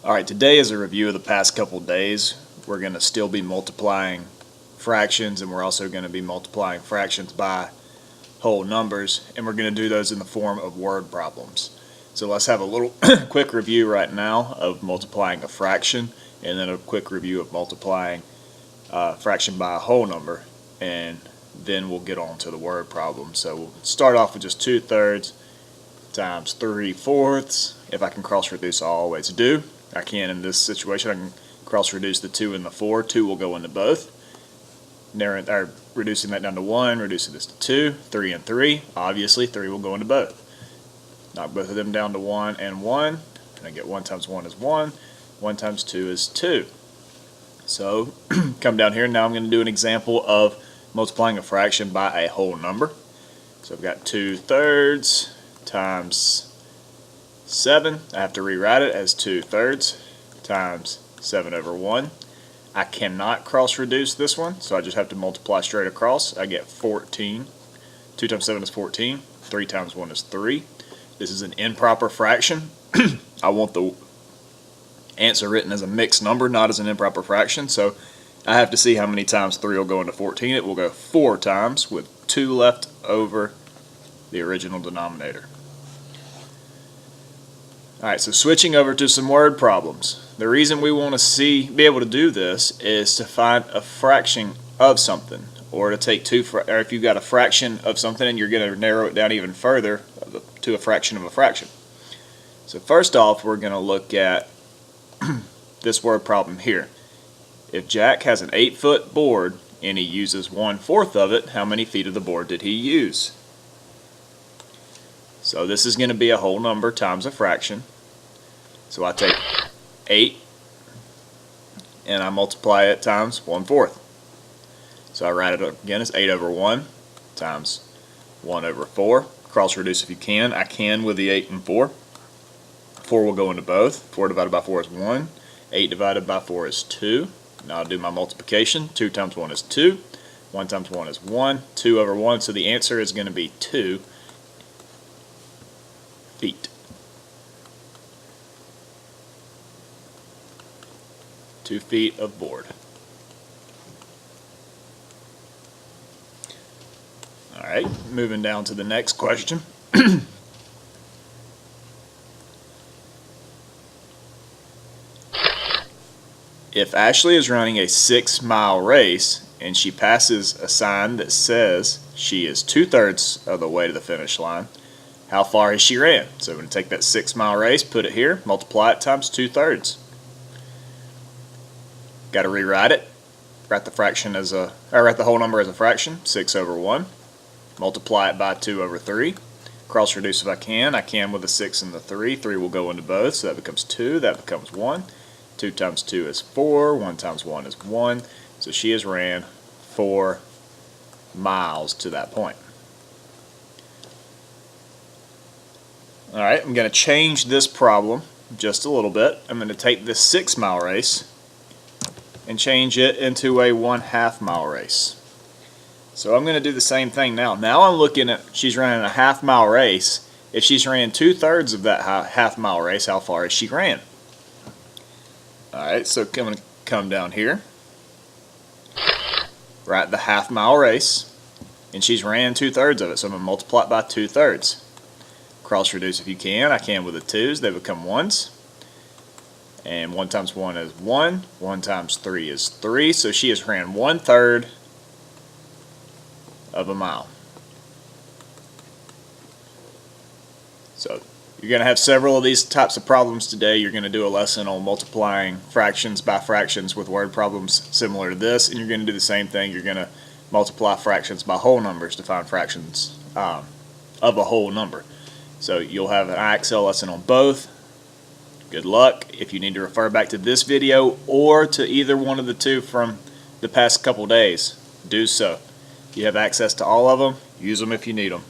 Alright, today is a review of the past couple days. We're going to still be multiplying fractions, and we're also going to be multiplying fractions by whole numbers, and we're going to do those in the form of word problems. So let's have a little quick review right now of multiplying a fraction, and then a quick review of multiplying a fraction by a whole number, and then we'll get on to the word problem. So we'll start off with just 2/3 times 3/4. If I can cross reduce, I always do. I can in this situation. I can cross reduce the 2 and the 4. 2 will go into both. Reducing that down to 1, reducing this to 2, 3 and 3. Obviously 3 will go into both. Knock both of them down to 1 and 1. And I get 1 times 1 is 1. 1 times 2 is 2. So come down here. Now I'm going to do an example of multiplying a fraction by a whole number. So I've got 2/3 times 7. I have to rewrite it as 2/3 times 7/1. I cannot cross reduce this one, so I just have to multiply straight across. I get 14. 2 times 7 is 14. 3 times 1 is 3. This is an improper fraction. I want the answer written as a mixed number, not as an improper fraction, so I have to see how many times 3 will go into 14. It will go 4 times with 2 left over the original denominator. Alright, so switching over to some word problems. The reason we want to be able to do this is to find a fraction of something, or to take or if you've got a fraction of something and you're going to narrow it down even further to a fraction of a fraction. So first off, we're going to look at this word problem here. If Jack has an 8-foot board and he uses 1/4 of it, how many feet of the board did he use? So this is going to be a whole number times a fraction. So I take 8 and I multiply it times 1/4. So I write it again as 8/1 times 1/4. Cross reduce if you can. I can with the 8 and 4. 4 will go into both. 4 divided by 4 is 1. 8 divided by 4 is 2. Now I'll do my multiplication. 2 times 1 is 2. 1 times 1 is 1. 2/1. So the answer is going to be 2 feet. 2 feet of board. Alright, moving down to the next question. If Ashley is running a 6-mile race and she passes a sign that says she is 2/3 of the way to the finish line, how far has she ran? So we're going to take that 6-mile race, put it here, multiply it times 2/3. Got to rewrite it. Write the whole number as a fraction, 6/1. Multiply it by 2/3. Cross reduce if I can. I can with the 6 and the 3. 3 will go into both, so that becomes 2. That becomes 1. 2 times 2 is 4. 1 times 1 is 1. So she has ran 4 miles to that point. Alright, I'm going to change this problem just a little bit. I'm going to take this 6-mile race and change it into a 1/2 mile race. So I'm going to do the same thing now. Now I'm looking at, she's running a 1/2 mile race. If she's ran 2/3 of that 1/2 mile race, how far has she ran? Alright, so I'm going to come down here, write the 1/2 mile race, and she's ran 2/3 of it, so I'm going to multiply it by 2/3. Cross reduce if you can. I can with the 2's, they become 1's. And 1 times 1 is 1. 1 times 3 is 3. So she has ran 1/3 of a mile. So you're going to have several of these types of problems today. You're going to do a lesson on multiplying fractions by fractions with word problems similar to this. And you're going to do the same thing. You're going to multiply fractions by whole numbers to find fractions of a whole number. So you'll have an IXL lesson on both. Good luck. If you need to refer back to this video or to either one of the two from the past couple days, do so. You have access to all of them. Use them if you need them.